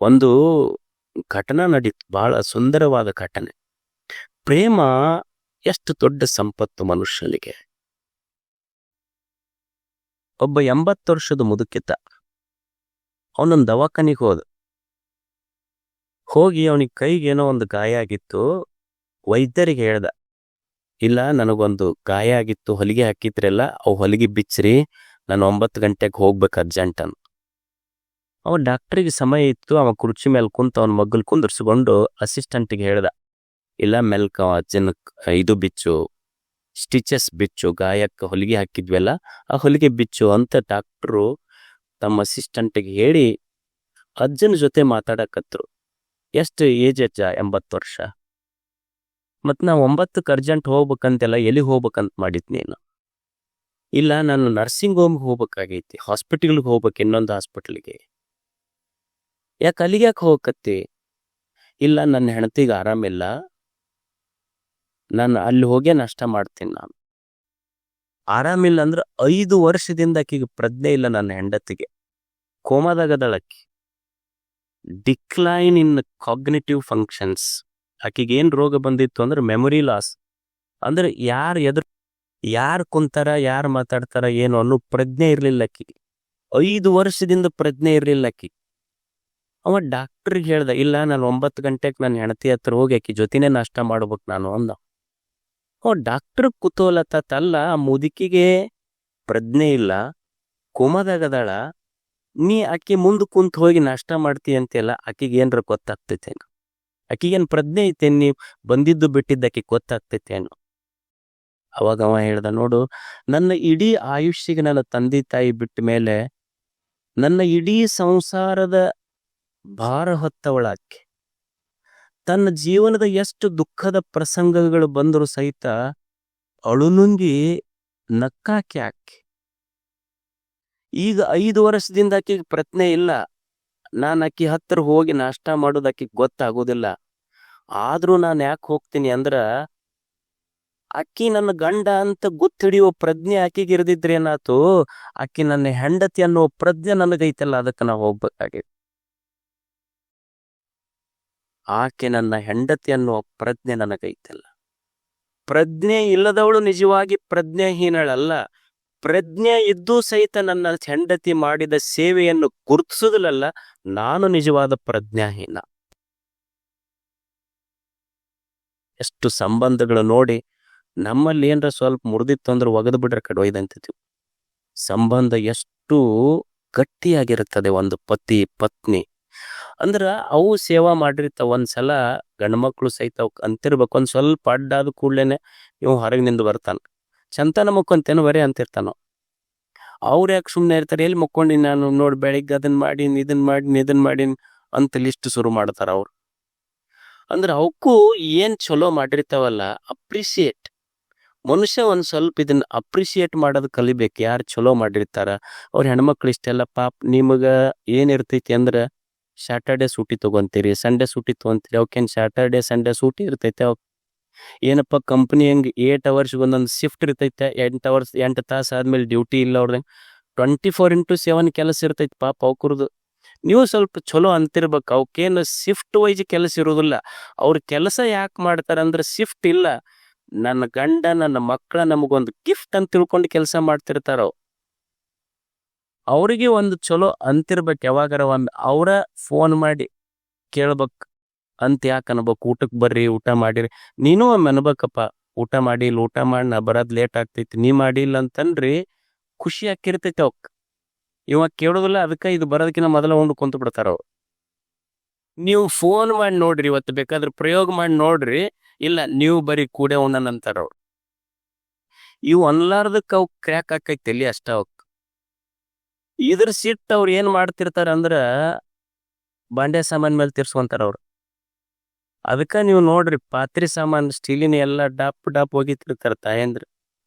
ಒಂದು ಘಟನಾ ನಡೀತು. ಬಹಳ ಸುಂದರವಾದ ಘಟನೆ. ಪ್ರೇಮ ಎಷ್ಟು ದೊಡ್ಡ ಸಂಪತ್ತು ಮನುಷ್ಯನಿಗೆ. ಒಬ್ಬ 80 ವರ್ಷದ ಮುದುಕಿದ್ದ. ಅವನೊಂದು ದವಾಖಾನಿಗೆ ಹೋಗಿ ಅವನಿಗೆ ಕೈಗೆ ಏನೋ ಒಂದು ಗಾಯ ಆಗಿತ್ತು. ವೈದ್ಯರಿಗೆ ಹೇಳ್ದ, ಇಲ್ಲ ನನಗೊಂದು ಗಾಯ ಆಗಿತ್ತು, ಹೊಲಿಗೆ ಹಾಕಿದ್ರಲ್ಲ ಅವು ಹೊಲಿಗೆ ಬಿಚ್ಚ್ರಿ, ನಾನು 9 ಗಂಟೆಗೆ ಹೋಗ್ಬೇಕು ಅರ್ಜೆಂಟ್ ಅಂತ. ಅವ ಡಾಕ್ಟ್ರಿಗೆ ಸಮಯ ಇತ್ತು. ಅವ ಕುರ್ಚಿ ಮೇಲೆ ಕುಂತು ಅವನ ಮಗ್ಗಲ್ ಕುಂದರ್ಸ್ಕೊಂಡು ಅಸಿಸ್ಟೆಂಟಿಗೆ ಹೇಳ್ದ, ಇಲ್ಲ ಮೆಲ್ಕ ಅಜ್ಜನ ಇದು ಬಿಚ್ಚು, ಸ್ಟಿಚಸ್ ಬಿಚ್ಚು, ಗಾಯಕ್ಕೆ ಹೊಲಿಗೆ ಹಾಕಿದ್ವಲ್ಲ ಆ ಹೊಲಿಗೆ ಬಿಚ್ಚು ಅಂತ ಡಾಕ್ಟ್ರು ತಮ್ಮ ಅಸಿಸ್ಟೆಂಟಿಗೆ ಹೇಳಿ ಅಜ್ಜನ ಜೊತೆ ಮಾತಾಡಕತ್ರು. ಎಷ್ಟು ಏಜ್ ಅಜ್ಜ? 80 ವರ್ಷ. ಮತ್ತು ನಾವು 9ಕ್ಕೆ ಅರ್ಜೆಂಟ್ ಹೋಗ್ಬೇಕಂತೆಲ್ಲ, ಎಲ್ಲಿಗೆ ಹೋಗ್ಬೇಕಂತ ಮಾಡಿದ್ ನೀನು? ಇಲ್ಲ ನಾನು ನರ್ಸಿಂಗ್ ಹೋಮ್ಗೆ ಹೋಗ್ಬೇಕಾಗೈತಿ, ಹಾಸ್ಪಿಟಲ್ಗೆ ಹೋಗ್ಬೇಕು, ಇನ್ನೊಂದು ಹಾಸ್ಪಿಟ್ಲಿಗೆ. ಯಾಕೆ ಅಲ್ಲಿಗೆ ಯಾಕೆ ಹೋಗಕತ್ತಿ? ಇಲ್ಲ ನನ್ನ ಹೆಂಡತಿಗೆ ಆರಾಮಿಲ್ಲ, ನಾನು ಅಲ್ಲಿ ಹೋಗೇ ನಾಷ್ಟ ಮಾಡ್ತೀನಿ. ನಾನು ಆರಾಮಿಲ್ಲ ಅಂದ್ರೆ 5 ವರ್ಷದಿಂದ ಆಕಿಗೆ ಪ್ರಜ್ಞೆ ಇಲ್ಲ. ನನ್ನ ಹೆಂಡತಿಗೆ ಕೋಮಾದಾಗದಳಕ್ಕಿ, ಡಿಕ್ಲೈನ್ ಇನ್ ಕಾಗ್ನಿಟಿವ್ ಫಂಕ್ಷನ್ಸ್. ಆಕಿಗೆ ಏನು ರೋಗ ಬಂದಿತ್ತು ಅಂದ್ರೆ ಮೆಮೊರಿ ಲಾಸ್. ಅಂದ್ರೆ ಯಾರು ಕುಂತಾರ, ಯಾರು ಮಾತಾಡ್ತಾರ ಏನು ಅನ್ನೋ ಪ್ರಜ್ಞೆ ಇರಲಿಲ್ಲ ಆಕಿಗೆ. 5 ವರ್ಷದಿಂದ ಪ್ರಜ್ಞೆ ಇರಲಿಲ್ಲ ಆಕಿ. ಅವ ಡಾಕ್ಟ್ರಿಗೆ ಹೇಳ್ದ, ಇಲ್ಲ ನಾನು 9 ಗಂಟೆಗೆ ನನ್ನ ಹೆಂಡತಿ ಹತ್ರ ಹೋಗಿ ಆಕಿ ಜೊತೆನೇ ನಾಷ್ಟ ಮಾಡ್ಬೇಕು ನಾನು ಅಂದ. ಡಾಕ್ಟರ್ ಕುತೂಹಲತಲ್ಲ, ಆ ಮುದುಕಿಗೆ ಪ್ರಜ್ಞೆ ಇಲ್ಲ, ಕೋಮಾದಾಗದಾಳ, ನೀ ಆಕಿ ಮುಂದೆ ಕುಂತು ಹೋಗಿ ನಾಷ್ಟ ಮಾಡ್ತಿ ಅಂತೆಲ್ಲ, ಆಕಿಗೆ ಏನ್ರ ಗೊತ್ತಾಗ್ತೈತೇನು? ಆಕಿಗೇನು ಪ್ರಜ್ಞೆ ಐತೇನು? ನೀ ಬಂದಿದ್ದು ಬಿಟ್ಟಿದ್ದು ಆಕಿಗೆ ಗೊತ್ತಾಗ್ತೈತೇನು? ಅವಾಗ ಅವ ಹೇಳ್ದ, ನೋಡು, ನನ್ನ ಇಡೀ ಆಯುಷ್ಯಗೆ ನನ್ನ ತಂದೆ ತಾಯಿ ಬಿಟ್ಟ ಮೇಲೆ ನನ್ನ ಇಡೀ ಸಂಸಾರದ ಭಾರ ಹೊತ್ತವಳ ಆಕೆ. ತನ್ನ ಜೀವನದ ಎಷ್ಟು ದುಃಖದ ಪ್ರಸಂಗಗಳು ಬಂದರೂ ಸಹಿತ ಅಳುನುಂಗಿ ನಕ್ಕಾಕೆ ಆಕೆ. ಈಗ 5 ವರ್ಷದಿಂದ ಆಕೆಗೆ ಪ್ರಜ್ಞೆ ಇಲ್ಲ. ನಾನು ಆಕಿ ಹತ್ರ ಹೋಗಿ ನಾಷ್ಟ ಮಾಡೋದು ಆಕಿಗೆ ಗೊತ್ತಾಗೋದಿಲ್ಲ. ಆದ್ರೂ ನಾನು ಯಾಕೆ ಹೋಗ್ತೀನಿ ಅಂದ್ರ ಆಕಿ ನನ್ನ ಗಂಡ ಅಂತ ಗುರ್ತಿಡಿಯೋ ಪ್ರಜ್ಞೆ ಆಕಿಗೆ ಇರದಿದ್ರೆ ಏನಾತು, ಆಕಿ ನನ್ನ ಹೆಂಡತಿ ಅನ್ನೋ ಪ್ರಜ್ಞೆ ನನಗೈತಲ್ಲ, ಅದಕ್ಕೆ ನಾವು ಹೋಗ್ಬೇಕಾಗಿತ್ತು. ಆಕೆ ನನ್ನ ಹೆಂಡತಿ ಅನ್ನೋ ಪ್ರಜ್ಞೆ ನನಗೈತಲ್ಲ. ಪ್ರಜ್ಞೆ ಇಲ್ಲದವಳು ನಿಜವಾಗಿ ಪ್ರಜ್ಞಾಹೀನಳಲ್ಲ. ಪ್ರಜ್ಞೆ ಇದ್ದೂ ಸಹಿತ ನನ್ನ ಹೆಂಡತಿ ಮಾಡಿದ ಸೇವೆಯನ್ನು ಗುರುತಿಸುವುದಿಲ್ಲ, ನಾನು ನಿಜವಾದ ಪ್ರಜ್ಞಾಹೀನ. ಎಷ್ಟು ಸಂಬಂಧಗಳು ನೋಡಿ, ನಮ್ಮಲ್ಲಿ ಏನರ ಸ್ವಲ್ಪ ಮುರಿದಿತ್ತು ಅಂದ್ರೆ ಒಗೆದು ಬಿಡ್ರೆ ಕಡೆ ಒಯ್ದಂತಿದ್ವಿ. ಸಂಬಂಧ ಎಷ್ಟು ಗಟ್ಟಿಯಾಗಿರುತ್ತದೆ. ಒಂದು ಪತಿ ಪತ್ನಿ ಅಂದ್ರೆ ಅವು ಸೇವಾ ಮಾಡಿರ್ತಾವ. ಒಂದ್ಸಲ ಗಂಡ್ಮಕ್ಳು ಸಹಿತ ಅವಕ್ಕೆ ಅಂತಿರ್ಬೇಕು, ಒಂದು ಸ್ವಲ್ಪ ಅಡ್ಡಾದ ಕೂಡ್ಲೇನೆ ಇವು ಹೊರಗಿನಿಂದ ಬರ್ತಾನೆ, ಚಂತನ ಮುಕ್ಕೊಂತೇನು ಬರೀ ಅಂತಿರ್ತಾನೋ. ಅವ್ರು ಯಾಕೆ ಸುಮ್ಮನೆ ಇರ್ತಾರೆ? ಎಲ್ಲಿ ಮುಕ್ಕೊಂಡು ನಾನು ನೋಡಿ ಬೆಳಿಗ್ಗೆ ಅದನ್ನ ಮಾಡೀನಿ, ಇದನ್ನ ಮಾಡೀನಿ ಅಂತ ಲಿಸ್ಟ್ ಶುರು ಮಾಡ್ತಾರ ಅವ್ರು. ಅಂದ್ರೆ ಅವಕ್ಕೂ ಏನ್ ಚಲೋ ಮಾಡಿರ್ತಾವಲ್ಲ, ಅಪ್ರಿಸಿಯೇಟ್. ಮನುಷ್ಯ ಒಂದು ಸ್ವಲ್ಪ ಇದನ್ನ ಅಪ್ರಿಸಿಯೇಟ್ ಮಾಡೋದು ಕಲಿಬೇಕು. ಯಾರು ಚಲೋ ಮಾಡಿರ್ತಾರ ಅವ್ರ ಹೆಣ್ಮಕ್ಳು ಇಷ್ಟೆಲ್ಲ ಪಾಪ. ನಿಮಗೆ ಏನಿರ್ತೈತಿ ಅಂದ್ರೆ ಸ್ಯಾಟರ್ಡೆ ಸೂಟಿ ತೊಗೊಂತೀರಿ, ಸಂಡೇ ಸೂಟಿ ತೊಗೊಂತೀರಿ. ಅವಕ್ಕೇನು ಸ್ಯಾಟರ್ಡೆ ಸಂಡೇ ಸೂಟಿ ಇರ್ತೈತೆ? ಅವ್ ಏನಪ್ಪ ಕಂಪ್ನಿ ಹೆಂಗೆ 8 ಅವರ್ಸ್ಗೆ ಒಂದೊಂದು ಶಿಫ್ಟ್ ಇರ್ತೈತೆ. 8 ತಾಸು ಆದ್ಮೇಲೆ ಡ್ಯೂಟಿ ಇಲ್ಲ ಅವ್ರದ್ದು. 24x7 ಕೆಲಸ ಇರ್ತೈತಿ ಪಾಪ ಅವ್ರದ್ದು. ನೀವು ಸ್ವಲ್ಪ ಚಲೋ ಅಂತಿರ್ಬೇಕು. ಅವಕ್ಕೇನು ಶಿಫ್ಟ್ ವೈಸ್ ಕೆಲಸ ಇರೋದಿಲ್ಲ. ಅವ್ರ ಕೆಲಸ ಯಾಕೆ ಮಾಡ್ತಾರ ಅಂದ್ರೆ ಶಿಫ್ಟ್ ಇಲ್ಲ, ನನ್ನ ಗಂಡ ನನ್ನ ಮಕ್ಕಳ ನಮಗೊಂದು ಗಿಫ್ಟ್ ಅಂತ ತಿಳ್ಕೊಂಡು ಕೆಲಸ ಮಾಡ್ತಿರ್ತಾರ. ಅವ್ರಿಗೆ ಒಂದು ಚಲೋ ಅಂತಿರ್ಬೇಕು. ಯಾವಾಗಾರ ಒಮ್ಮೆ ಅವರ ಫೋನ್ ಮಾಡಿ ಕೇಳ್ಬೇಕು ಅಂತ ಯಾಕೆ ಅನ್ಬೇಕು, ಊಟಕ್ಕೆ ಬರ್ರಿ, ಊಟ ಮಾಡಿರಿ. ನೀನು ಒಮ್ಮೆ ಅನ್ಬೇಕಪ್ಪ, ಊಟ ಮಾಡಿ ಇಲ್ಲ, ಊಟ ಮಾಡಿ, ನಾ ಬರೋದು ಲೇಟ್ ಆಗ್ತೈತಿ, ನೀ ಮಾಡಿಲ್ಲ ಅಂತನ್ರಿ ಖುಷಿ ಹಾಕಿರ್ತೈತಿ ಅವಕ್. ಇವಾಗ ಕೇಳೋದಿಲ್ಲ, ಅದಕ್ಕೆ ಇದು ಬರೋದಕ್ಕಿಂತ ಮೊದಲ ಉಂಡು ಕುಂತು ಬಿಡ್ತಾರ ಅವ್ರು. ನೀವು ಫೋನ್ ಮಾಡಿ ನೋಡ್ರಿ, ಇವತ್ತು ಬೇಕಾದ್ರೆ ಪ್ರಯೋಗ ಮಾಡಿ ನೋಡ್ರಿ. ಇಲ್ಲ ನೀವು ಬರೀ ಕೂಡೆ ಉಣ್ಣನಂತಾರ ಅವ್ರು. ಇವು ಅನ್ಲಾರ್ದಕ್ಕೆ ಅವ್ ಕ್ರ್ಯಾಕ್ ಹಾಕೈತಿ ಎಲ್ಲಿ ಅಷ್ಟ ಅವಕ್. ಇದ್ರ ಸಿಟ್ಟು ಅವ್ರು ಏನ್ ಮಾಡ್ತಿರ್ತಾರ ಅಂದ್ರ ಬಾಂಡೆ ಸಾಮಾನ್ ಮೇಲೆ ತಿರ್ಸ್ಕೊಂತಾರ ಅವ್ರು. ಅದಕ್ಕ ನೀವು ನೋಡ್ರಿ, ಪಾತ್ರೆ ಸಾಮಾನು ಸ್ಟೀಲಿನ ಎಲ್ಲ ಡಾಪ್ ಹೋಗಿತಿರ್ತಾರ ತಾಯಂದ್ರ.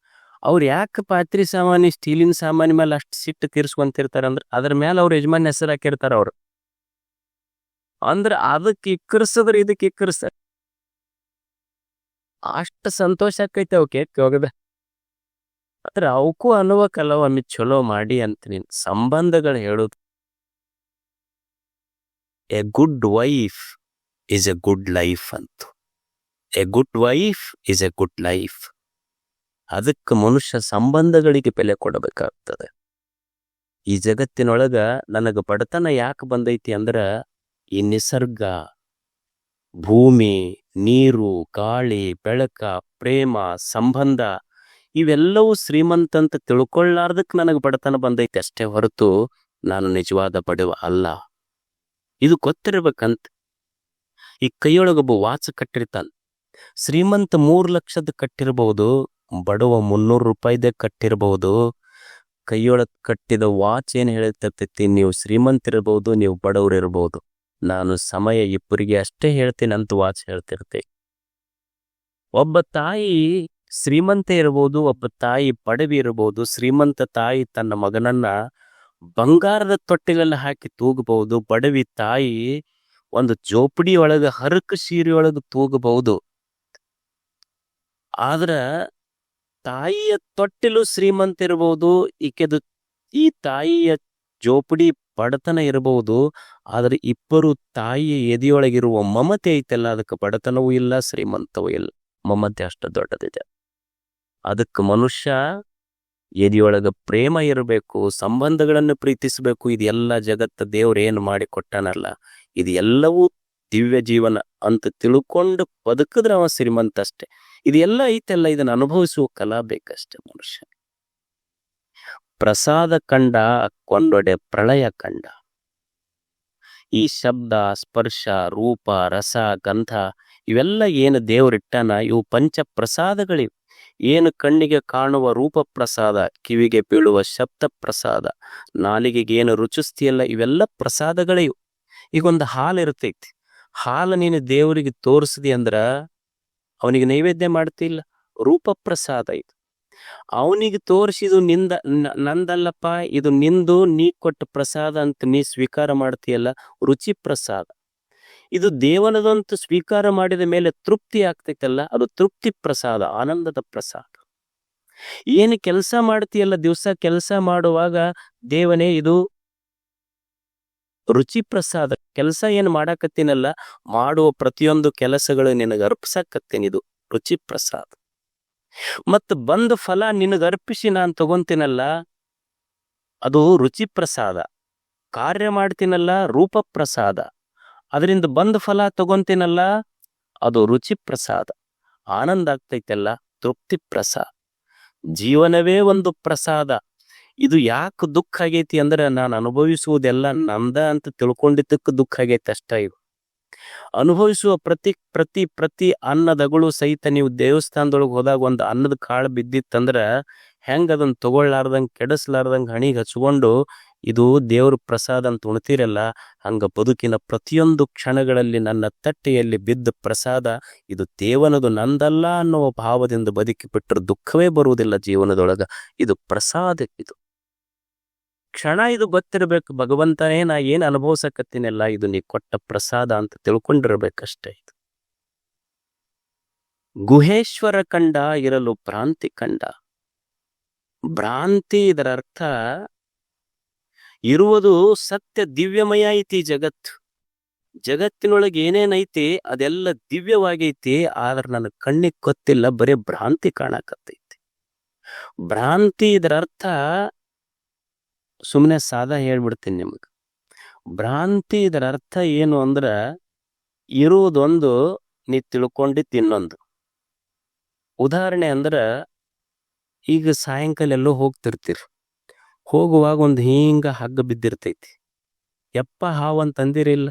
ಅವ್ರು ಯಾಕೆ ಪಾತ್ರೆ ಸಾಮಾನು ಸ್ಟೀಲಿನ ಸಾಮಾನ್ ಮೇಲೆ ಅಷ್ಟು ಸಿಟ್ಟು ತೀರ್ಸ್ಕೊಂತಿರ್ತಾರ ಅಂದ್ರೆ ಅದ್ರ ಮೇಲೆ ಅವ್ರ ಯಜಮಾನ್ ಹೆಸರು ಹಾಕಿರ್ತಾರ ಅವ್ರು. ಅಂದ್ರ ಅದಕ್ಕೆ ಇಕ್ಕರ್ಸದ್ರ ಇದಕ್ಕೆ ಇಕ್ಕರ್ಸ ಅಷ್ಟು ಸಂತೋಷ ಆಕೈತೆ ಅವಕ್ಕೆ ಹೋಗದ. ಆದ್ರೆ ಅವಕ್ಕೂ ಅನ್ಬೇಕಲ್ಲ ಒಮ್ಮೆ ಚಲೋ ಮಾಡಿ ಅಂತ. ನೀನ್ ಸಂಬಂಧಗಳು ಹೇಳುದು a good wife is a good life ಅಂತ. A good wife is a good life. ಅದಕ್ಕೆ ಮನುಷ್ಯ ಸಂಬಂಧಗಳಿಗೆ ಬೆಲೆ ಕೊಡಬೇಕಾಗ್ತದೆ. ಈ ಜಗತ್ತಿನೊಳಗ ನನಗೆ ಬಡತನ ಯಾಕೆ ಬಂದೈತಿ ಅಂದ್ರ ಈ ನಿಸರ್ಗ, ಭೂಮಿ, ನೀರು, ಗಾಳಿ, ಬೆಳಕ, ಪ್ರೇಮ, ಸಂಬಂಧ ಇವೆಲ್ಲವೂ ಶ್ರೀಮಂತ ಅಂತ ತಿಳ್ಕೊಳ್ಳಾರ್ದಕ್ಕೆ ನನಗೆ ಬಡತನ ಬಂದೈತಿ ಅಷ್ಟೇ ಹೊರತು ನಾನು ನಿಜವಾದ ಬಡವ ಅಲ್ಲ. ಇದು ಗೊತ್ತಿರ್ಬೇಕಂತ. ಈ ಕೈಯೊಳಗೊಬ್ಬ ವಾಚ್ ಕಟ್ಟಿರ್ತಾನ. ಶ್ರೀಮಂತ 3 ಲಕ್ಷದ ಕಟ್ಟಿರ್ಬಹುದು, ಬಡವ 300 ರೂಪಾಯಿದೇ ಕಟ್ಟಿರ್ಬಹುದು. ಕೈಯೊಳಗೆ ಕಟ್ಟಿದ ವಾಚ್ ಏನ್ ಹೇಳ್ತಿರ್ತೈತಿ, ನೀವು ಶ್ರೀಮಂತಿರ್ಬಹುದು, ನೀವು ಬಡವರಿರ್ಬಹುದು, ನಾನು ಸಮಯ ಇಬ್ಬರಿಗೆ ಅಷ್ಟೇ ಹೇಳ್ತೀನಿ ಅಂತ ವಾಚ್ ಹೇಳ್ತಿರ್ತೆ. ಒಬ್ಬ ತಾಯಿ ಶ್ರೀಮಂತ ಇರಬಹುದು, ಒಬ್ಬ ತಾಯಿ ಬಡವಿ ಇರಬಹುದು. ಶ್ರೀಮಂತ ತಾಯಿ ತನ್ನ ಮಗನನ್ನ ಬಂಗಾರದ ತೊಟ್ಟಿಲಲ್ಲಿ ಹಾಕಿ ತೂಗಬಹುದು. ಬಡವಿ ತಾಯಿ ಒಂದು ಜೋಪಡಿ ಒಳಗ ಹರಕ ಸೀರೆಯೊಳಗೆ ತೂಗಬಹುದು. ಆದ್ರ ತಾಯಿಯ ತೊಟ್ಟಿಲು ಶ್ರೀಮಂತ ಇರಬಹುದು, ಈ ತಾಯಿಯ ಜೋಪಡಿ ಬಡತನ ಇರಬಹುದು. ಆದ್ರೆ ಇಬ್ಬರು ತಾಯಿಯ ಎದೆಯೊಳಗಿರುವ ಮಮತೆ ಐತಲ್ಲ, ಅದಕ್ಕೆ ಬಡತನವೂ ಇಲ್ಲ, ಶ್ರೀಮಂತವೂ ಇಲ್ಲ. ಮಮತೆ ಅಷ್ಟು ದೊಡ್ಡದಿದೆ. ಅದಕ್ಕೆ ಮನುಷ್ಯ ಎದೆಯೊಳಗ ಪ್ರೇಮ ಇರಬೇಕು, ಸಂಬಂಧಗಳನ್ನು ಪ್ರೀತಿಸಬೇಕು. ಇದೆಲ್ಲ ಜಗತ್ತ ದೇವ್ರು ಏನು ಮಾಡಿ ಕೊಟ್ಟಾನಲ್ಲ, ಇದು ಎಲ್ಲವೂ ದಿವ್ಯ ಜೀವನ ಅಂತ ತಿಳ್ಕೊಂಡು ಬದುಕಿದ್ರೆ ಅವ ಶ್ರೀಮಂತ ಅಷ್ಟೆ. ಇದೆಲ್ಲ ಐತೆಲ್ಲ, ಇದನ್ನ ಅನುಭವಿಸುವ ಕಲಾ ಬೇಕಷ್ಟೆ ಮನುಷ್ಯ. ಪ್ರಸಾದ ಕಂಡ ಕೊಂಡೊಡೆ ಪ್ರಳಯ ಕಂಡ. ಈ ಶಬ್ದ, ಸ್ಪರ್ಶ, ರೂಪ, ರಸ, ಗಂಧ ಇವೆಲ್ಲ ಏನು ದೇವರಿಟ್ಟಾನ, ಇವು ಪಂಚ ಪ್ರಸಾದಗಳಿವೆ. ಏನು ಕಣ್ಣಿಗೆ ಕಾಣುವ ರೂಪ ಪ್ರಸಾದ, ಕಿವಿಗೆ ಬೀಳುವ ಶಬ್ದ ಪ್ರಸಾದ, ನಾಲಿಗೆಗೆ ಏನು ರುಚಿಸ್ತಿಯಲ್ಲ, ಇವೆಲ್ಲ ಪ್ರಸಾದಗಳಿವು. ಈಗೊಂದು ಹಾಲು ಇರ್ತೈತಿ, ಹಾಲು ನೀನು ದೇವರಿಗೆ ತೋರಿಸಿದಿ ಅಂದ್ರ ಅವನಿಗೆ ನೈವೇದ್ಯ ಮಾಡ್ತಿಲ್ಲ, ರೂಪ ಪ್ರಸಾದ ಇದು. ಅವನಿಗೆ ತೋರಿಸಿದು ನಂದಲ್ಲಪ್ಪ, ಇದು ನಿಂದು, ನೀ ಕೊಟ್ಟ ಪ್ರಸಾದ ಅಂತ ನೀ ಸ್ವೀಕಾರ ಮಾಡ್ತೀಯಲ್ಲ, ರುಚಿ ಪ್ರಸಾದ. ಇದು ದೇವನದಂತ ಸ್ವೀಕಾರ ಮಾಡಿದ ಮೇಲೆ ತೃಪ್ತಿ ಆಗ್ತೈತಲ್ಲ, ಅದು ತೃಪ್ತಿ ಪ್ರಸಾದ, ಆನಂದದ ಪ್ರಸಾದ. ಏನು ಕೆಲಸ ಮಾಡ್ತೀಯಲ್ಲ, ದಿವಸ ಕೆಲಸ ಮಾಡುವಾಗ ದೇವನೇ ಇದು ರುಚಿ ಪ್ರಸಾದ. ಕೆಲಸ ಏನು ಮಾಡಾಕತ್ತೀನಲ್ಲ, ಮಾಡುವ ಪ್ರತಿಯೊಂದು ಕೆಲಸಗಳು ನಿನಗೆ ಅರ್ಪಿಸಕತ್ತೀನಿ, ಇದು ರುಚಿ ಪ್ರಸಾದ. ಮತ್ತು ಬಂದ ಫಲ ನಿನಗೆ ಅರ್ಪಿಸಿ ನಾನು ತಗೊಂತೀನಲ್ಲ, ಅದು ರುಚಿ ಪ್ರಸಾದ. ಕಾರ್ಯ ಮಾಡ್ತೀನಲ್ಲ, ರೂಪ ಪ್ರಸಾದ. ಅದರಿಂದ ಬಂದ ಫಲ ತಗೊಂತೀನಲ್ಲ, ಅದು ರುಚಿ ಪ್ರಸಾದ. ಆನಂದ ಆಗ್ತೈತೆಲ್ಲ, ತೃಪ್ತಿ ಪ್ರಸಾದ. ಜೀವನವೇ ಒಂದು ಪ್ರಸಾದ. ಇದು ಯಾಕೆ ದುಃಖ ಆಗೈತಿ ಅಂದ್ರೆ, ನಾನು ಅನುಭವಿಸುವುದೆಲ್ಲ ನಂದ ಅಂತ ತಿಳ್ಕೊಂಡಿದ್ದಕ್ಕೆ ದುಃಖ ಆಗೈತಿ ಅಷ್ಟ. ಇದು ಅನುಭವಿಸುವ ಪ್ರತಿ ಪ್ರತಿ ಪ್ರತಿ ಅನ್ನದಗಳು ಸಹಿತ ನೀವು ದೇವಸ್ಥಾನದೊಳಗೆ ಹೋದಾಗ ಒಂದು ಅನ್ನದ ಕಾಳು ಬಿದ್ದಿತ್ತಂದ್ರ ಹೆಂಗ ಅದನ್ನ ತಗೊಳ್ಳಾರ್ದಂಗೆ ಕೆಡಿಸ್ಲಾರ್ದಂಗೆ ಹಣಿಗೆ ಹಚ್ಕೊಂಡು ಇದು ದೇವ್ರ ಪ್ರಸಾದ ಅಂತ ಉಣ್ತೀರಲ್ಲ, ಹಂಗ ಬದುಕಿನ ಪ್ರತಿಯೊಂದು ಕ್ಷಣಗಳಲ್ಲಿ ನನ್ನ ತಟ್ಟೆಯಲ್ಲಿ ಬಿದ್ದ ಪ್ರಸಾದ ಇದು ದೇವನದು, ನಂದಲ್ಲ ಅನ್ನೋ ಭಾವದಿಂದ ಬದುಕಿ ಬಿಟ್ಟರೆ ದುಃಖವೇ ಬರುವುದಿಲ್ಲ ಜೀವನದೊಳಗ. ಇದು ಪ್ರಸಾದ. ಇದು ಕ್ಷಣ ಇದು ಗೊತ್ತಿರ್ಬೇಕು, ಭಗವಂತನೇ ನಾ ಏನ್ ಅನುಭವಿಸಕತ್ತೀನಲ್ಲ, ಇದು ನೀ ಕೊಟ್ಟ ಪ್ರಸಾದ ಅಂತ ತಿಳ್ಕೊಂಡಿರ್ಬೇಕಷ್ಟೇ. ಇದು ಗುಹೇಶ್ವರ ಕಂಡ ಇರಲು ಭ್ರಾಂತಿ ಕಂಡ. ಭ್ರಾಂತಿ ಇದರ ಅರ್ಥ ಇರುವುದು ಸತ್ಯ, ದಿವ್ಯಮಯ ಐತಿ ಜಗತ್ತು. ಜಗತ್ತಿನೊಳಗೆ ಏನೇನೈತಿ ಅದೆಲ್ಲ ದಿವ್ಯವಾಗೈತಿ, ಆದ್ರೆ ನನ್ನ ಕಣ್ಣಿಗೆ ಗೊತ್ತಿಲ್ಲ, ಬರೀ ಭ್ರಾಂತಿ ಕಾಣಕತ್ತೈತಿ. ಭ್ರಾಂತಿ ಇದರ ಅರ್ಥ ಸುಮ್ಮನೆ ಸಾದಾ ಹೇಳ್ಬಿಡ್ತೀನಿ ನಿಮಗೆ. ಭ್ರಾಂತಿ ಇದರ ಅರ್ಥ ಏನು ಅಂದ್ರ, ಇರುವುದೊಂದು, ನೀ ತಿಳ್ಕೊಂಡಿದ್ದು ಇನ್ನೊಂದು. ಉದಾಹರಣೆ ಅಂದ್ರ, ಈಗ ಸಾಯಂಕಾಲ ಎಲ್ಲೋ ಹೋಗ್ತಿರ್ತೀರಿ, ಹೋಗುವಾಗ ಒಂದು ಹಿಂಗ ಹಗ್ಗ ಬಿದ್ದಿರ್ತೈತಿ. ಯಪ್ಪ ಹಾವು ಅಂತ ಅಂದಿರಿಲ್ಲ,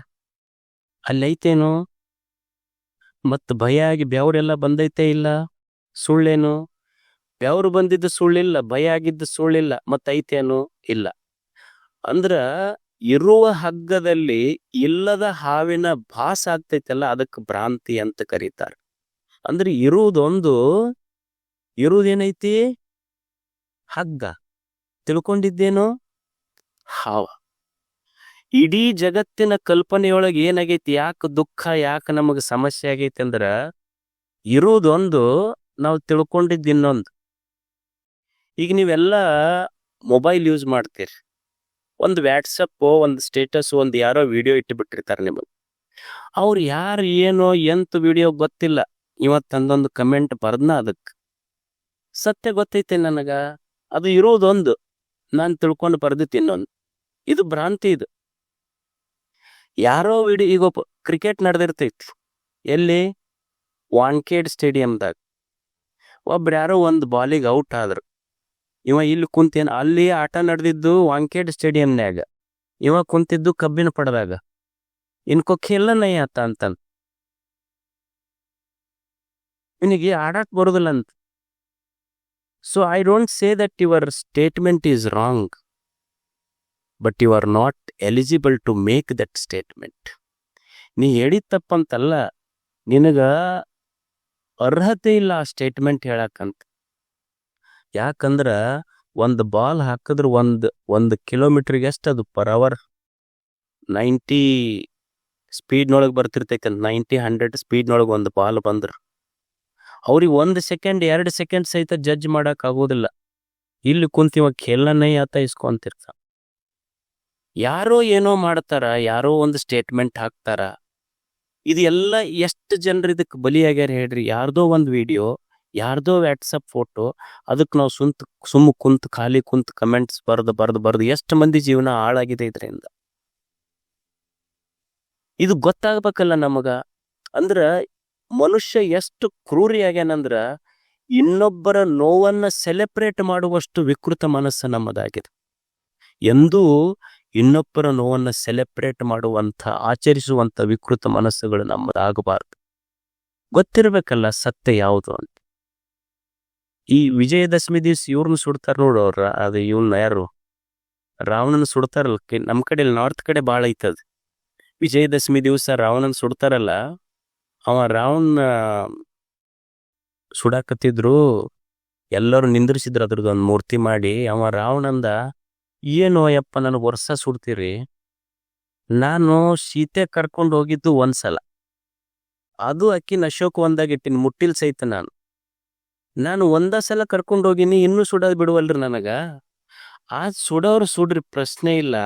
ಅಲ್ಲೈತೇನು? ಮತ್ ಭಯ ಆಗಿ ಬೆವರೆಲ್ಲ ಬಂದೈತೆ ಇಲ್ಲ? ಸುಳ್ಳೇನು? ಬೆವರು ಬಂದಿದ್ದು ಸುಳ್ಳಿಲ್ಲ, ಭಯ ಆಗಿದ್ದು ಸುಳ್ಳಿಲ್ಲ, ಮತ್ತೈತೇನು? ಇಲ್ಲ. ಅಂದ್ರ ಇರುವ ಹಗ್ಗದಲ್ಲಿ ಇಲ್ಲದ ಹಾವಿನ ಭಾಸ ಆಗ್ತೈತಲ್ಲ, ಅದಕ್ಕೆ ಭ್ರಾಂತಿ ಅಂತ ಕರೀತಾರೆ. ಅಂದ್ರೆ ಇರುವುದೇನೈತಿ? ಹಗ್ಗ. ತಿಳ್ಕೊಂಡಿದ್ದೇನು? ಹಾವ. ಇಡೀ ಜಗತ್ತಿನ ಕಲ್ಪನೆಯೊಳಗೆ ಏನಾಗೈತಿ, ಯಾಕೆ ದುಃಖ, ಯಾಕೆ ನಮಗೆ ಸಮಸ್ಯೆ ಆಗೈತಿ ಅಂದ್ರ, ಇರುವುದೊಂದು, ನಾವು ತಿಳ್ಕೊಂಡಿದ್ದು ಇನ್ನೊಂದು. ಈಗ ನೀವೆಲ್ಲ ಮೊಬೈಲ್ ಯೂಸ್ ಮಾಡ್ತೀರಿ, ಒಂದು ವ್ಯಾಟ್ಸಪ್ ಒಂದು ಸ್ಟೇಟಸ್ ಒಂದು ಯಾರೋ ವಿಡಿಯೋ ಇಟ್ಟು ಬಿಟ್ಟಿರ್ತಾರೆ ನಿಮಗೆ. ಅವ್ರು ಯಾರು ಏನೋ ಎಂತ ವಿಡಿಯೋ ಗೊತ್ತಿಲ್ಲ, ಇವತ್ತಂದೊಂದು ಕಮೆಂಟ್ ಬರ್ದ್ನ ಅದಕ್ಕೆ ಸತ್ಯ ಗೊತ್ತೈತೆ ನನಗ, ಅದು ಇರೋದೊಂದು, ನಾನು ತಿಳ್ಕೊಂಡು ಬರ್ದಿತ್ತು ಇನ್ನೊಂದು. ಇದು ಭ್ರಾಂತಿ. ಇದು ಯಾರೋ ವಿಡಿಯೋ, ಈಗ ಕ್ರಿಕೆಟ್ ನಡೆದಿರ್ತೈತಿ ಎಲ್ಲಿ, ವಾಂಖೇಡ್ ಸ್ಟೇಡಿಯಂದಾಗ ಒಬ್ರು ಯಾರೋ ಒಂದು ಬಾಲಿಗೆ ಔಟ್ ಆದ್ರು. ಇವ ಇಲ್ಲಿ ಕುಂತೇನ, ಅಲ್ಲಿ ಆಟ ನಡೆದಿದ್ದು ವಾಂಖೇಡ್ ಸ್ಟೇಡಿಯಂನ್ಯಾಗ, ಇವ ಕುಂತಿದ್ದು ಕಬ್ಬಿನ ಪಡದಾಗ. ಇನ್ಕೋ ಖೇಲ ನೈ ಆತ ಅಂತ ಇವನಿಗೆ ಆಡಾಕ್ ಬರೋದಿಲ್ಲ ಅಂತ. So I don't say that your statement is wrong, but you are not eligible to make that statement. ನೀ ಹೇಳಿದ ತಪ್ಪಂತಲ್ಲ, ನಿನಗ ಅರ್ಹತೆ ಇಲ್ಲ ಆ ಸ್ಟೇಟ್ಮೆಂಟ್ ಹೇಳಕ್ಕಂತ. ಯಾಕಂದ್ರ ಒಂದು ಬಾಲ್ ಹಾಕಿದ್ರೆ ಒಂದು ಕಿಲೋಮೀಟರ್ಗೆ ಎಷ್ಟು ಅದು ಪರ್ ಅವರ್ 90 ಸ್ಪೀಡ್ನೊಳಗೆ ಬರ್ತಿರ್ತೈತೆ. 90-100 ಸ್ಪೀಡ್ನೊಳಗೆ ಒಂದು ಬಾಲ್ ಬಂದ್ರೆ ಅವ್ರಿಗೆ 1 ಸೆಕೆಂಡ್ 2 ಸೆಕೆಂಡ್ ಸಹಿತ ಜಡ್ಜ್ ಮಾಡಕ್ ಆಗೋದಿಲ್ಲ. ಇಲ್ಲಿ ಕುಂತಿವ ಖೇಲನೈ ಆತ ಇಸ್ಕೊಂತಿರ್ತ. ಯಾರೋ ಏನೋ ಮಾಡ್ತಾರ, ಯಾರೋ ಒಂದು ಸ್ಟೇಟ್ಮೆಂಟ್ ಹಾಕ್ತಾರ. ಇದು ಎಲ್ಲ ಎಷ್ಟು ಜನರು ಇದಕ್ಕೆ ಬಲಿಯಾಗ್ಯಾರ ಹೇಳ್ರಿ. ಯಾರ್ದೋ ಒಂದು ವಿಡಿಯೋ, ಯಾರ್ದೋ ವ್ಯಾಟ್ಸಪ್ ಫೋಟೋ, ಅದಕ್ಕೆ ನಾವು ಸುಮ್ಮ ಖಾಲಿ ಕುಂತು ಕಮೆಂಟ್ಸ್ ಬರ್ದು ಎಷ್ಟು ಮಂದಿ ಜೀವನ ಹಾಳಾಗಿದೆ ಇದರಿಂದ. ಇದು ಗೊತ್ತಾಗ್ಬೇಕಲ್ಲ ನಮಗ. ಅಂದ್ರ ಮನುಷ್ಯ ಎಷ್ಟು ಕ್ರೂರಿ ಆಗ್ಯಾನಂದ್ರ ಇನ್ನೊಬ್ಬರ ನೋವನ್ನ ಸೆಲೆಬ್ರೇಟ್ ಮಾಡುವಷ್ಟು ವಿಕೃತ ಮನಸ್ಸು ನಮ್ಮದಾಗಿದೆ. ಎಂದೂ ಇನ್ನೊಬ್ಬರ ನೋವನ್ನ ಸೆಲೆಬ್ರೇಟ್ ಮಾಡುವಂಥ, ಆಚರಿಸುವಂಥ ವಿಕೃತ ಮನಸ್ಸುಗಳು ನಮ್ಮದಾಗಬಾರ್ದು. ಗೊತ್ತಿರ್ಬೇಕಲ್ಲ ಸತ್ಯ ಯಾವುದು ಅಂತ. ಈ ವಿಜಯದಶಮಿ ದಿವ್ಸ ಇವ್ರನ್ನ ಸುಡ್ತಾರ ನೋಡು, ಅವ್ರ ಅದು ಇವನ್ನ ಯಾರು ರಾವಣನ ಸುಡ್ತಾರಲ್ಲ. ನಮ್ಮ ಕಡೆ ನಾರ್ತ್ ಕಡೆ ಭಾಳ ಐತದ. ವಿಜಯದಶಮಿ ದಿವಸ ರಾವಣನ ಸುಡ್ತಾರಲ್ಲ, ಅವ ರಾವಣ ಸುಡಾಕತ್ತಿದ್ರು, ಎಲ್ಲರೂ ನಿಂದ್ರಿಸಿದ್ರು ಅದ್ರದ್ದೊಂದು ಮೂರ್ತಿ ಮಾಡಿ. ಅವ ರಾವಣಂದ, ಏನೋ ಯಪ್ಪ ನನಗೆ ವರ್ಷ ಸುಡ್ತೀರಿ, ನಾನು ಸೀತೆ ಕರ್ಕೊಂಡು ಹೋಗಿದ್ದು ಒಂದ್ಸಲ, ಅದು ಅಕ್ಕಿನ ಅಶೋಕವನದಾಗ ಇಟ್ಟಿನಿ, ಮುಟ್ಟಿಲ್ ಸಹಿತ ನಾನು ಒಂದ ಸಲ ಕರ್ಕೊಂಡು ಹೋಗಿನಿ, ಇನ್ನೂ ಸುಡೋದು ಬಿಡುವಲ್ರಿ ನನಗ. ಆ ಸುಡೋರು ಸುಡ್ರಿ, ಪ್ರಶ್ನೆ ಇಲ್ಲ.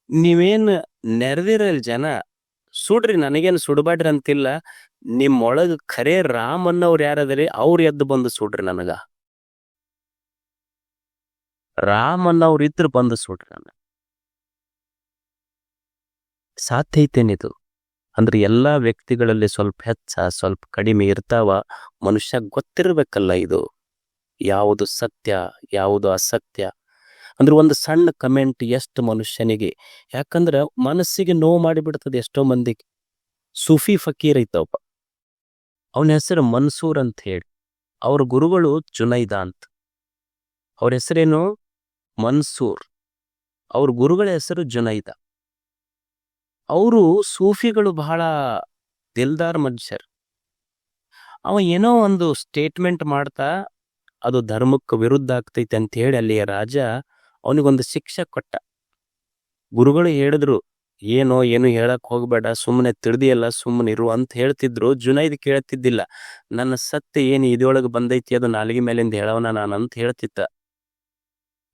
ನೀವೇನು ನೆರೆದಿರಲ್ ಜನ ಸುಡ್ರಿ, ನನಗೇನು ಸುಡಬಾಡ್ರಿ ಅಂತಿಲ್ಲ. ನಿಮ್ಮೊಳಗ ಖರೇ ರಾಮ್ ಅನ್ನೋರು ಯಾರದ್ರಿ, ಅವ್ರು ಎದ್ದು ಬಂದು ಸುಡ್ರಿ ನನಗ. ರಾಮ್ ಅನ್ನೋರು ಇದ್ರು ಬಂದು ಸುಡ್ರಿ ನನಗ. ಸಾಧ್ಯ ಐತೇನಿದು? ಅಂದ್ರೆ ಎಲ್ಲಾ ವ್ಯಕ್ತಿಗಳಲ್ಲಿ ಸ್ವಲ್ಪ ಹೆಚ್ಚ ಸ್ವಲ್ಪ ಕಡಿಮೆ ಇರ್ತಾವ. ಮನುಷ್ಯ ಗೊತ್ತಿರ್ಬೇಕಲ್ಲ ಇದು ಯಾವುದು ಸತ್ಯ ಯಾವುದು ಅಸತ್ಯ. ಅಂದ್ರೆ ಒಂದು ಸಣ್ಣ ಕಮೆಂಟ್ ಎಷ್ಟು ಮನುಷ್ಯನಿಗೆ, ಯಾಕಂದ್ರೆ ಮನಸ್ಸಿಗೆ ನೋವು ಮಾಡಿಬಿಡ್ತದೆ ಎಷ್ಟೋ ಮಂದಿಗೆ. ಸೂಫಿ ಫಕೀರ್ ಐತವಪ್ಪ, ಅವನ ಹೆಸರು ಮನ್ಸೂರ್ ಅಂತ ಹೇಳಿ. ಅವ್ರ ಗುರುಗಳು ಜುನೈದ ಅಂತ. ಅವ್ರ ಹೆಸರೇನು ಮನ್ಸೂರ್, ಅವ್ರ ಗುರುಗಳ ಹೆಸರು ಜುನೈದ. ಅವರು ಸೂಫಿಗಳು ಬಹಳ ದಿಲ್ದಾರ್ ಮನುಷ್ಯರು. ಅವ ಏನೋ ಒಂದು ಸ್ಟೇಟ್ಮೆಂಟ್ ಮಾಡ್ತಾ ಅದು ಧರ್ಮಕ್ಕೆ ವಿರುದ್ಧ ಆಗ್ತೈತೆ ಅಂತ ಹೇಳಿ ಅಲ್ಲಿಯ ರಾಜ ಅವನಿಗೊಂದು ಶಿಕ್ಷೆ ಕೊಟ್ಟ. ಗುರುಗಳು ಹೇಳಿದ್ರು, ಏನು ಹೇಳಕ್ ಹೋಗ್ಬೇಡ, ಸುಮ್ಮನೆ ತಿಳಿದಿಯಲ್ಲ, ಸುಮ್ಮನೆ ಇರು ಅಂತ ಹೇಳ್ತಿದ್ರು. ಜುನೈದ್ ಕೇಳ್ತಿದ್ದಿಲ್ಲ. ನನ್ನ ಸತ್ಯ ಏನು ಇದೊಳಗೆ ಬಂದೈತಿ ಅದು ನಾಲಿಗೆ ಮೇಲಿಂದ ಹೇಳವನ ನಾನಂತ ಹೇಳ್ತಿದ್ದ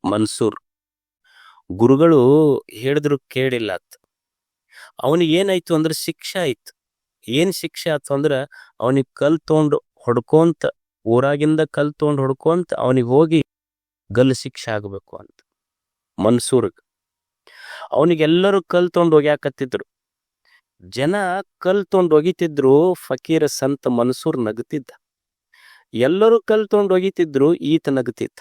ಮನ್ಸೂರ್. ಗುರುಗಳು ಹೇಳಿದ್ರು ಕೇಳಿಲ್ಲ. ಅವನಿಗೆ ಏನಾಯ್ತು ಅಂದ್ರೆ ಶಿಕ್ಷೆ ಆಯ್ತು. ಏನ್ ಶಿಕ್ಷೆ ಆಯ್ತು ಅಂದ್ರೆ ಅವನಿಗೆ ಕಲ್ ತೊಗೊಂಡು ಹೊಡ್ಕೊಂತ, ಊರಾಗಿಂದ ಕಲ್ ತೊಗೊಂಡು ಹೊಡ್ಕೊಂತ ಅವನಿಗೆ ಹೋಗಿ ಗಲ್ಲು ಶಿಕ್ಷೆ ಆಗ್ಬೇಕು ಅಂತ ಮನ್ಸೂರ್ಗ್. ಅವನಿಗೆಲ್ಲರೂ ಕಲ್ ತೊಗೊಂಡು ಹೋಗ್ಯಾಕತ್ತಿದ್ರು. ಜನ ಕಲ್ ತೊಗೊಂಡು ಒಗಿತಿದ್ರು, ಫಕೀರ ಸಂತ ಮನ್ಸೂರ್ ನಗುತ್ತಿದ್ದ. ಎಲ್ಲರೂ ಕಲ್ ತೊಗೊಂಡು ಒಗಿತಿದ್ರು, ಈತ ನಗುತ್ತಿದ್ದ.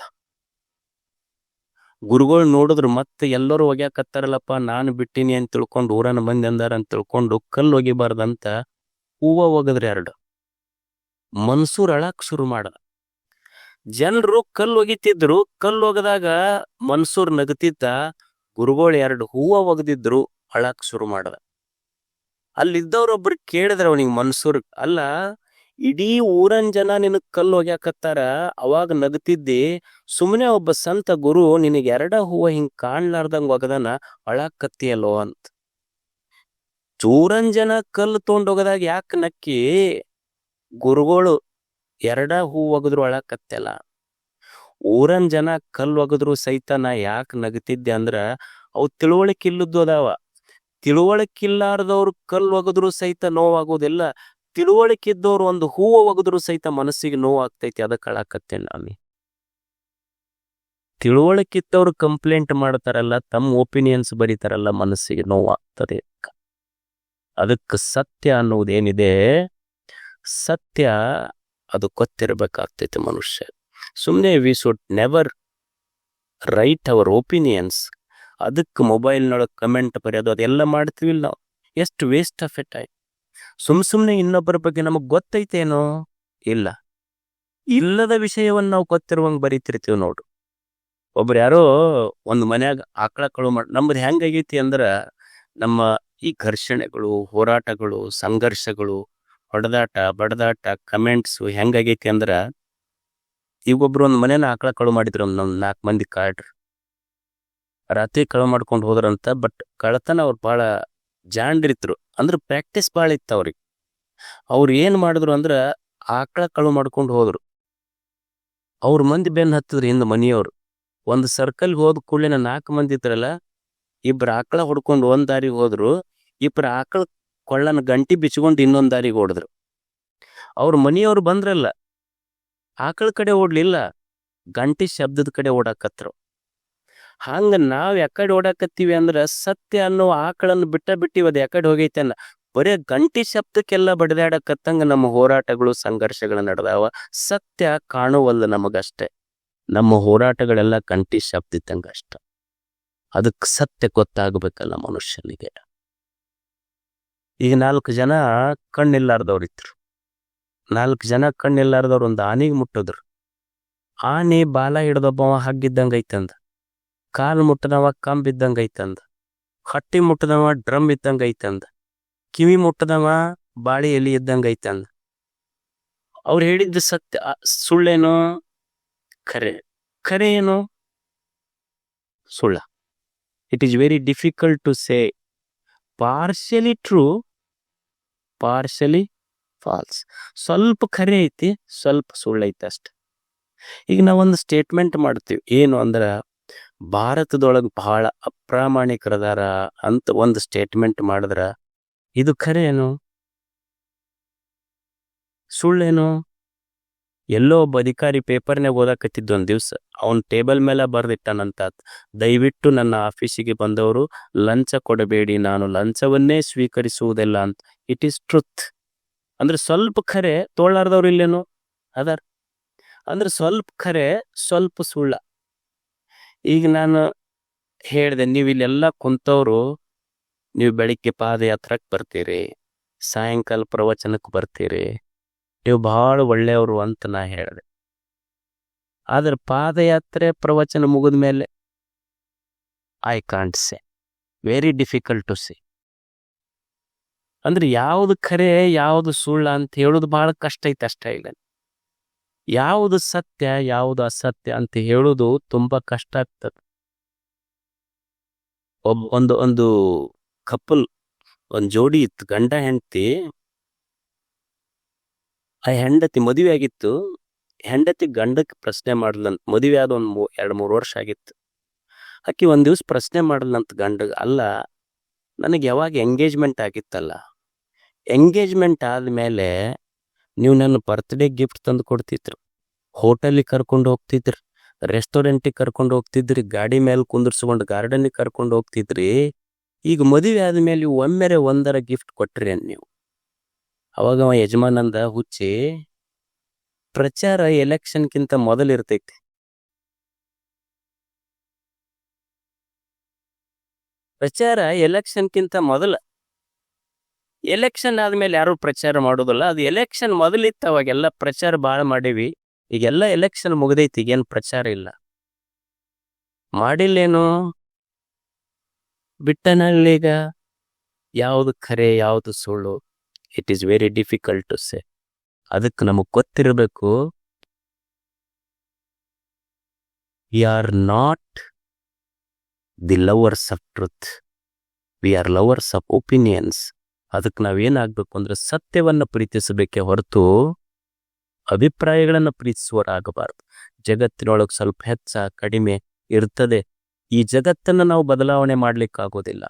ಗುರುಗಳು ನೋಡಿದ್ರು, ಮತ್ತೆ ಎಲ್ಲರೂ ಒಗ್ಯಾಕತ್ತಾರಲ್ಲಪ್ಪ, ನಾನು ಬಿಟ್ಟಿನಿ ಅಂತ ತಿಳ್ಕೊಂಡು, ಊರನ ಮಂದಿ ಅಂದಾರ ಅಂತ ತಿಳ್ಕೊಂಡು ಕಲ್ಲು ಒಗಿಬಾರ್ದಂತ ಹೂವ ಒಗದ್ರೆ 2. ಮನ್ಸೂರ್ ಅಳಕ್ ಶುರು ಮಾಡದ. ಜನರು ಕಲ್ಲು ಒಗಿತಿದ್ರು, ಕಲ್ಲು ಒಗದಾಗ ಮನ್ಸೂರ್ ನಗುತ್ತಿದ್ದ. ಗುರುಗಳು 2 ಹೂವ ಒಗದಿದ್ರು, ಅಳಕ್ ಶುರು ಮಾಡದ. ಅಲ್ಲಿದ್ದವ್ರೊಬ್ರು ಕೇಳಿದ್ರ ಅವನಿಗೆ ಮನ್ಸೂರ್, ಅಲ್ಲ ಇಡೀ ಊರನ್ ಜನ ನಿನಗ್ ಕಲ್ಲು ಒಗ್ಯಾಕತ್ತಾರ, ಅವಾಗ ನಗತಿದ್ದಿ, ಸುಮ್ಮನೆ ಒಬ್ಬ ಸಂತ ಗುರು ನಿನಗೆ 2 ಹೂವ ಹಿಂಗ್ ಕಾಣ್ಲಾರ್ದಂಗ ಒಗದನ, ಅಳಾಕತ್ತಿಯಲ್ಲೋ ಅಂತ. ಊರನ್ ಜನ ಕಲ್ಲು ತೊಗೊಂಡೋಗದಾಗ ಯಾಕೆ ನಕ್ಕಿ? ಗುರುಗಳು 2 ಹೂ ಒಗದ್ರು ಅಳಾಕತ್ತಲ್ಲ. ಊರನ್ ಜನ ಕಲ್ಲು ಒಗದ್ರು ಸಹಿತ ನಾ ಯಾಕೆ ನಗತಿದ್ದೆ ಅಂದ್ರ, ಅವು ತಿಳುವಳಿಕೆ ಇಲ್ಲದ್ದು ಅದಾವ. ತಿಳುವಳಿಕಿಲ್ಲಾರ್ದವ್ರು ಕಲ್ಲು ಒಗದ್ರು ಸಹಿತ ನೋವಾಗೋದಿಲ್ಲ. ತಿಳುವಳಿಕೆ ಇದ್ದವ್ರು ಒಂದು ಹೂವು ಒಗದ್ರು ಸಹಿತ ಮನಸ್ಸಿಗೆ ನೋವಾಗ್ತೈತಿ. ಅದಕ್ಕೆ ಅಳಾಕತ್ತೇನೆ ನಾನು. ತಿಳುವಳಿಕೆ ಇದ್ದವ್ರು ಕಂಪ್ಲೇಂಟ್ ಮಾಡ್ತಾರಲ್ಲ, ತಮ್ಮ ಒಪಿನಿಯನ್ಸ್ ಬರೀತಾರಲ್ಲ, ಮನಸ್ಸಿಗೆ ನೋವಾಗ್ತದೆ. ಅದಕ್ಕೆ ಸತ್ಯ ಅನ್ನೋದೇನಿದೆ, ಸತ್ಯ ಅದು ಗೊತ್ತಿರಬೇಕಾಗ್ತೈತಿ ಮನುಷ್ಯ. ಸುಮ್ಮನೆ we should never write our opinions. ಅದಕ್ಕೆ ಮೊಬೈಲ್ನೊಳಗೆ ಕಮೆಂಟ್ ಬರೆಯೋದು ಅದೆಲ್ಲ ಮಾಡ್ತೀವಿಲ್ಲ ನಾವು. ಎಷ್ಟು ವೇಸ್ಟ್ ಆಫ್ ಎ ಟೈಮ್. ಸುಮ್ಮನೆ ಇನ್ನೊಬ್ಬರ ಬಗ್ಗೆ ನಮಗೆ ಗೊತ್ತೈತೇನೋ ಇಲ್ಲ, ಇಲ್ಲದ ವಿಷಯವನ್ನು ನಾವು ಗೊತ್ತಿರುವಂಗೆ ಬರೀತಿರ್ತೀವಿ ನೋಡು. ಒಬ್ರು ಯಾರೋ ಒಂದು ಮನ್ಯಾಗ ಆಕಳ ಕಳು ನಮ್ಮದು ಹೆಂಗಾಗೈತಿ ಅಂದ್ರೆ, ನಮ್ಮ ಈ ಘರ್ಷಣೆಗಳು, ಹೋರಾಟಗಳು, ಸಂಘರ್ಷಗಳು, ಹೊಡೆದಾಟ ಬಡದಾಟ, ಕಮೆಂಟ್ಸು ಹೆಂಗಾಗೈತಿ ಅಂದ್ರೆ, ಈಗ ಒಬ್ರು ಒಂದು ಮನೇನ ಆಕಳ ಕಳು ಮಾಡಿದ್ರು. ನಮ್ಮ 4 ಮಂದಿ ಕಾಡ್ರು ರಾತ್ರಿ ಕಳು ಮಾಡ್ಕೊಂಡು ಹೋದ್ರಂತ. ಬಟ್ ಕಳತನ ಅವ್ರು ಭಾಳ ಜಾಂಡ್ರಿತ್ರು, ಅಂದ್ರೆ ಪ್ರಾಕ್ಟೀಸ್ ಭಾಳ ಇತ್ತು ಅವ್ರಿಗೆ. ಅವ್ರು ಏನು ಮಾಡಿದ್ರು ಅಂದ್ರೆ, ಆಕಳ ಕಳು ಮಾಡ್ಕೊಂಡು ಹೋದ್ರು. ಅವ್ರ ಮಂದಿ ಬೆನ್ನು ಹತ್ತಿದ್ರು ಹಿಂದೆ ಮನೆಯವರು. ಒಂದು ಸರ್ಕಲ್ಗೆ ಹೋದ ಕೂಡಲೇ 4 ಮಂದಿ ಇದ್ರಲ್ಲ, 2 ಆಕಳ ಹೊಡ್ಕೊಂಡು ಒಂದ್ ದಾರಿಗೆ ಹೋದ್ರು, 2 ಆಕಳ ಕೊಳ್ಳನ ಗಂಟಿ ಬಿಚ್ಕೊಂಡು ಇನ್ನೊಂದ್ ದಾರಿಗೆ ಓಡಿದ್ರು. ಅವ್ರ ಮನೆಯವ್ರು ಬಂದ್ರಲ್ಲ, ಆಕಳ ಕಡೆ ಓಡ್ಲಿಲ್ಲ, ಗಂಟಿ ಶಬ್ದದ ಕಡೆ ಓಡಾಕತ್ರು. ಹಂಗ ನಾವ್ ಯಾಕಡೆ ಓಡಾಕತ್ತೀವಿ ಅಂದ್ರೆ, ಸತ್ಯ ಅನ್ನೋ ಆಕಳನ್ನು ಬಿಟ್ಟಿವಿ, ಅದು ಯಾಕಡೆ ಹೋಗೈತೆ ಅನ್ನ. ಬರೇ ಗಂಟಿ ಶಬ್ದಕ್ಕೆಲ್ಲ ಬಡಿದಾಡಕತ್ತಂಗ ನಮ್ಮ ಹೋರಾಟಗಳು, ಸಂಘರ್ಷಗಳು ನಡೆದಾವ. ಸತ್ಯ ಕಾಣುವಲ್ಲ ನಮಗಷ್ಟೇ. ನಮ್ಮ ಹೋರಾಟಗಳೆಲ್ಲ ಗಂಟಿ ಶಬ್ದ ಇದ್ದಂಗ ಅಷ್ಟ. ಅದಕ್ಕೆ ಸತ್ಯ ಗೊತ್ತಾಗಬೇಕಲ್ಲ ಮನುಷ್ಯನಿಗೆ. ಈಗ 4 ಜನ ಕಣ್ಣಿಲ್ಲಾರ್ದವ್ರು ಇದ್ರು. 4 ಜನ ಕಣ್ಣಿಲ್ಲಾರ್ದವ್ರು ಒಂದು ಆನೆಗೆ ಮುಟ್ಟಿದ್ರು. ಆನೆ ಬಾಲ ಹಿಡ್ದೊಬ್ಬವ ಹಗ್ಗಿದ್ದಂಗ ಐತಂದ, ಕಾಲು ಮುಟ್ಟದವ ಕಂಬ್ ಇದ್ದಂಗ ಐತಂದ, ಹಟ್ಟಿ ಮುಟ್ಟದವ ಡ್ರಮ್ ಇದ್ದಂಗ ಐತಂದ, ಕಿವಿ ಮುಟ್ಟದವ ಬಾಳಿ ಎಲಿ ಇದ್ದಂಗ ಐತಂದ. ಅವ್ರು ಹೇಳಿದ್ದು ಸತ್ಯ. ಸುಳ್ಳೇನೋ ಖರೆ, ಖರೆ ಏನು ಸುಳ್ಳ? It is very difficult to say. Partially true, partially false. ಸ್ವಲ್ಪ ಖರೆ ಐತಿ, ಸ್ವಲ್ಪ ಸುಳ್ಳೈತಿ ಅಷ್ಟೆ. ಈಗ ನಾವೊಂದು ಸ್ಟೇಟ್ಮೆಂಟ್ ಮಾಡ್ತೀವಿ, ಏನು ಅಂದ್ರೆ, ಭಾರತದೊಳಗೆ ಬಹಳ ಅಪ್ರಾಮಾಣಿಕರದಾರ ಅಂತ ಒಂದು ಸ್ಟೇಟ್ಮೆಂಟ್ ಮಾಡಿದ್ರ, ಇದು ಖರೆ ಏನು ಸುಳ್ಳೇನು? ಎಲ್ಲೋ ಒಬ್ಬ ಅಧಿಕಾರಿ ಪೇಪರ್ನಾಗ ಓದಾಕತ್ತಿದ್ದು ಒಂದು ದಿವ್ಸ, ಅವನ್ ಟೇಬಲ್ ಮೇಲೆ ಬರ್ದಿಟ್ಟಾನಂತ, ದಯವಿಟ್ಟು ನನ್ನ ಆಫೀಸಿಗೆ ಬಂದವರು ಲಂಚ ಕೊಡಬೇಡಿ, ನಾನು ಲಂಚವನ್ನೇ ಸ್ವೀಕರಿಸುವುದಿಲ್ಲ ಅಂತ. It is truth. ಅಂದ್ರೆ ಸ್ವಲ್ಪ ಖರೆ, ತೋಳಾರ್ದವ್ರು ಇಲ್ಲೇನು ಅದಾರ. ಅಂದ್ರೆ ಸ್ವಲ್ಪ ಖರೆ, ಸ್ವಲ್ಪ ಸುಳ್ಳ. ಈಗ ನಾನು ಹೇಳ್ದೆ, ನೀವು ಇಲ್ಲೆಲ್ಲ ಕುಂತವ್ರು, ನೀವು ಬೆಳಿಗ್ಗೆ ಪಾದಯಾತ್ರಕ್ಕೆ ಬರ್ತೀರಿ, ಸಾಯಂಕಾಲ ಪ್ರವಚನಕ್ಕೆ ಬರ್ತೀರಿ, ನೀವು ಬಹಳ ಒಳ್ಳೆಯವರು ಅಂತ ನಾ ಹೇಳಿದೆ. ಆದ್ರೆ ಪಾದಯಾತ್ರೆ ಪ್ರವಚನ ಮುಗಿದ ಮೇಲೆ I can't say, very difficult to say. ಅಂದ್ರೆ ಯಾವುದು ಖರೆ ಯಾವುದು ಸುಳ್ಳ ಅಂತ ಹೇಳೋದು ಬಹಳ ಕಷ್ಟ ಐತೆ ಅಷ್ಟೇ. ಇಲ್ಲ, ಯಾವುದು ಸತ್ಯ ಯಾವುದು ಅಸತ್ಯ ಅಂತ ಹೇಳೋದು ತುಂಬಾ ಕಷ್ಟ ಆಗ್ತದೆ. ಒಂದು ಕಪಲ್, ಒಂದು ಜೋಡಿ ಇತ್ತು, ಗಂಡ ಹೆಂಡತಿ. ಆ ಹೆಂಡತಿ ಮದುವೆ ಆಗಿತ್ತು. ಹೆಂಡತಿ ಗಂಡಕ್ಕೆ ಪ್ರಶ್ನೆ ಮಾಡ್ಲಂತ, ಮದುವೆ ಆದ ಒಂದು 2-3 ವರ್ಷ ಆಗಿತ್ತು. ಆಕಿ ಒಂದ್ ದಿವ್ಸ ಪ್ರಶ್ನೆ ಮಾಡ್ಲಂತ ಗಂಡಗ, ಅಲ್ಲ ನನಗೆ ಯಾವಾಗ ಎಂಗೇಜ್ಮೆಂಟ್ ಆಗಿತ್ತಲ್ಲ, ಎಂಗೇಜ್ಮೆಂಟ್ ಆದ್ಮೇಲೆ ನೀವು ನನ್ನ ಬರ್ತ್ಡೇ ಗಿಫ್ಟ್ ತಂದು ಕೊಡ್ತಿದ್ರು, ಹೋಟೆಲಿಗೆ ಕರ್ಕೊಂಡು ಹೋಗ್ತಿದ್ರಿ, ರೆಸ್ಟೋರೆಂಟಿಗೆ ಕರ್ಕೊಂಡು ಹೋಗ್ತಿದ್ರಿ, ಗಾಡಿ ಮೇಲೆ ಕುಂದಿರ್ಸ್ಕೊಂಡು ಗಾರ್ಡನಿಗೆ ಕರ್ಕೊಂಡು ಹೋಗ್ತಿದ್ರಿ. ಈಗ ಮದುವೆ ಆದ್ಮೇಲೆ ಒಮ್ಮೆರೆ ಒಂದರ ಗಿಫ್ಟ್ ಕೊಟ್ರಿ ಅಂತ ನೀವು. ಅವಾಗ ಅವ ಯಜಮಾನಂದ, ಹುಚ್ಚಿ, ಪ್ರಚಾರ ಎಲೆಕ್ಷನ್ಗಿಂತ ಮೊದಲು ಇರ್ತೈತಿ. ಪ್ರಚಾರ ಎಲೆಕ್ಷನ್ಗಿಂತ ಮೊದಲ. ಎಲೆಕ್ಷನ್ ಆದ್ಮೇಲೆ ಯಾರು ಪ್ರಚಾರ ಮಾಡೋದಿಲ್ಲ. ಅದು ಎಲೆಕ್ಷನ್ ಮೊದಲಿತ್ತು, ಅವಾಗೆಲ್ಲ ಪ್ರಚಾರ ಭಾಳ ಮಾಡೀವಿ. ಈಗೆಲ್ಲ ಎಲೆಕ್ಷನ್ ಮುಗ್ದೈತಿ, ಈಗೇನು ಪ್ರಚಾರ ಇಲ್ಲ. ಮಾಡಿಲ್ಲೇನು ಬಿಟ್ಟನಲ್ಲೀಗ. ಯಾವುದು ಖರೆ ಯಾವುದು ಸುಳ್ಳು, it is very difficult to say. ಅದಕ್ಕೆ ನಮಗೆ ಗೊತ್ತಿರಬೇಕು, we are not the lovers of truth, we are lovers of opinions. ಅದಕ್ಕೆ ನಾವೇನಾಗಬೇಕು ಅಂದ್ರೆ, ಸತ್ಯವನ್ನು ಪ್ರೀತಿಸಬೇಕೆ ಹೊರತು ಅಭಿಪ್ರಾಯಗಳನ್ನು ಪ್ರೀತಿಸುವರಾಗಬಾರ್ದು. ಜಗತ್ತಿನೊಳಗೆ ಸ್ವಲ್ಪ ಹೆಚ್ಚ ಕಡಿಮೆ ಇರ್ತದೆ. ಈ ಜಗತ್ತನ್ನು ನಾವು ಬದಲಾವಣೆ ಮಾಡ್ಲಿಕ್ಕಾಗೋದಿಲ್ಲ,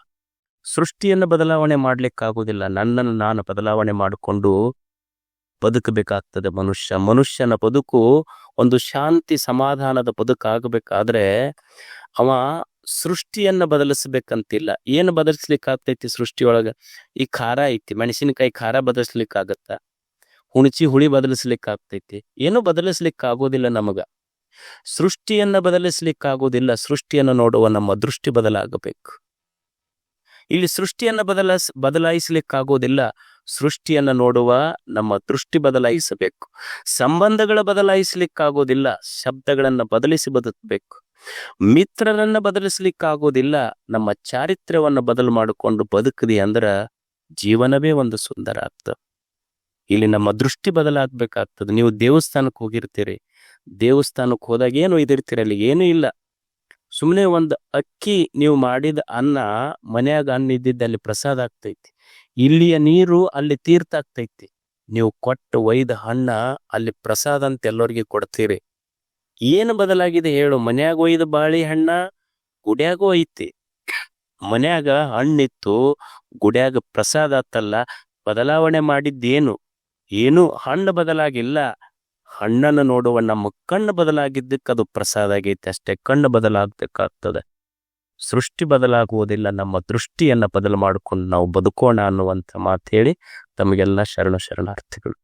ಸೃಷ್ಟಿಯನ್ನು ಬದಲಾವಣೆ ಮಾಡ್ಲಿಕ್ಕಾಗೋದಿಲ್ಲ. ನನ್ನನ್ನು ನಾನು ಬದಲಾವಣೆ ಮಾಡಿಕೊಂಡು ಬದುಕಬೇಕಾಗ್ತದೆ. ಮನುಷ್ಯನ ಬದುಕು ಒಂದು ಶಾಂತಿ ಸಮಾಧಾನದ ಬದುಕಾಗಬೇಕಾದ್ರೆ ಅವ ಸೃಷ್ಟಿಯನ್ನ ಬದಲಿಸ್ಬೇಕಂತಿಲ್ಲ. ಏನು ಬದಲಿಸ್ಲಿಕ್ಕಾಗ್ತೈತಿ ಸೃಷ್ಟಿಯೊಳಗ? ಈ ಖಾರ ಐತಿ, ಮೆಣಸಿನಕಾಯಿ ಖಾರ ಬದಲಿಸ್ಲಿಕ್ಕಾಗತ್ತ? ಹುಣಚಿ ಹುಳಿ ಬದಲಿಸ್ಲಿಕ್ಕಾಗ್ತೈತಿ? ಏನು ಬದಲಿಸ್ಲಿಕ್ಕಾಗೋದಿಲ್ಲ ನಮಗ. ಸೃಷ್ಟಿಯನ್ನ ಬದಲಿಸ್ಲಿಕ್ಕಾಗೋದಿಲ್ಲ. ಸೃಷ್ಟಿಯನ್ನು ನೋಡುವ ನಮ್ಮ ದೃಷ್ಟಿ ಬದಲಾಗಬೇಕು. ಇಲ್ಲಿ ಸೃಷ್ಟಿಯನ್ನ ಬದಲಾಯಿಸ್ಲಿಕ್ಕಾಗೋದಿಲ್ಲ. ಸೃಷ್ಟಿಯನ್ನ ನೋಡುವ ನಮ್ಮ ದೃಷ್ಟಿ ಬದಲಾಯಿಸಬೇಕು. ಸಂಬಂಧಗಳ ಬದಲಾಯಿಸ್ಲಿಕ್ಕಾಗೋದಿಲ್ಲ. ಶಬ್ದಗಳನ್ನ ಬದಲಿಸಿ ಬದುಕಬೇಕು. ಮಿತ್ರರನ್ನ ಬದಲಿಸ್ಲಿಕ್ಕಾಗೋದಿಲ್ಲ. ನಮ್ಮ ಚಾರಿತ್ರ್ಯವನ್ನ ಬದಲು ಮಾಡಿಕೊಂಡು ಬದುಕದಿ ಅಂದ್ರ ಜೀವನವೇ ಒಂದು ಸುಂದರ ಆಗ್ತದೆ. ಇಲ್ಲಿ ನಮ್ಮ ದೃಷ್ಟಿ ಬದಲಾಗಬೇಕಾಗ್ತದೆ. ನೀವು ದೇವಸ್ಥಾನಕ್ಕೆ ಹೋಗಿರ್ತೀರಿ, ದೇವಸ್ಥಾನಕ್ಕೆ ಹೋದಾಗ ಏನು ಇದಿರ್ತೀರಿ? ಅಲ್ಲಿ ಏನೂ ಇಲ್ಲ. ಸುಮ್ಮನೆ ಒಂದು ಅಕ್ಕಿ ನೀವು ಮಾಡಿದ ಅನ್ನ, ಮನ್ಯಾಗ ಅನ್ನ ಇದ್ದಿದ್ದಲ್ಲಿ ಪ್ರಸಾದ ಆಗ್ತೈತಿ. ಇಲ್ಲಿಯ ನೀರು ಅಲ್ಲಿ ತೀರ್ಥ ಆಗ್ತೈತಿ. ನೀವು ಕೊಟ್ಟು ಒಯ್ದ ಹಣ್ಣ ಅಲ್ಲಿ ಪ್ರಸಾದ ಅಂತ ಎಲ್ಲರಿಗೆ ಕೊಡ್ತೀರಿ. ಏನು ಬದಲಾಗಿದೆ ಹೇಳು? ಮನ್ಯಾಗ ಒಯ್ದ ಬಾಳಿ ಹಣ್ಣ ಗುಡ್ಯಾಗೂ ಐತಿ. ಮನ್ಯಾಗ ಹಣ್ಣಿತ್ತು, ಗುಡ್ಯಾಗ ಪ್ರಸಾದ ಆತಲ್ಲ. ಬದಲಾವಣೆ ಮಾಡಿದ್ದೇನು? ಏನು ಹಣ್ಣು ಬದಲಾಗಿಲ್ಲ. ಹಣ್ಣನ್ನು ನೋಡುವ ನಮ್ಮ ಕಣ್ಣು ಬದಲಾಗಿದ್ದಕ್ಕೆ ಅದು ಪ್ರಸಾದ ಆಗೈತೆ ಅಷ್ಟೇ. ಕಣ್ಣು ಬದಲಾಗಬೇಕಾಗ್ತದೆ. ಸೃಷ್ಟಿ ಬದಲಾಗುವುದಿಲ್ಲ. ನಮ್ಮ ದೃಷ್ಟಿಯನ್ನ ಬದಲು ಮಾಡಿಕೊಂಡು ನಾವು ಬದುಕೋಣ ಅನ್ನುವಂಥ ಮಾತು ಹೇಳಿ ತಮಗೆಲ್ಲ ಶರಣಾರ್ಥಿಗಳು.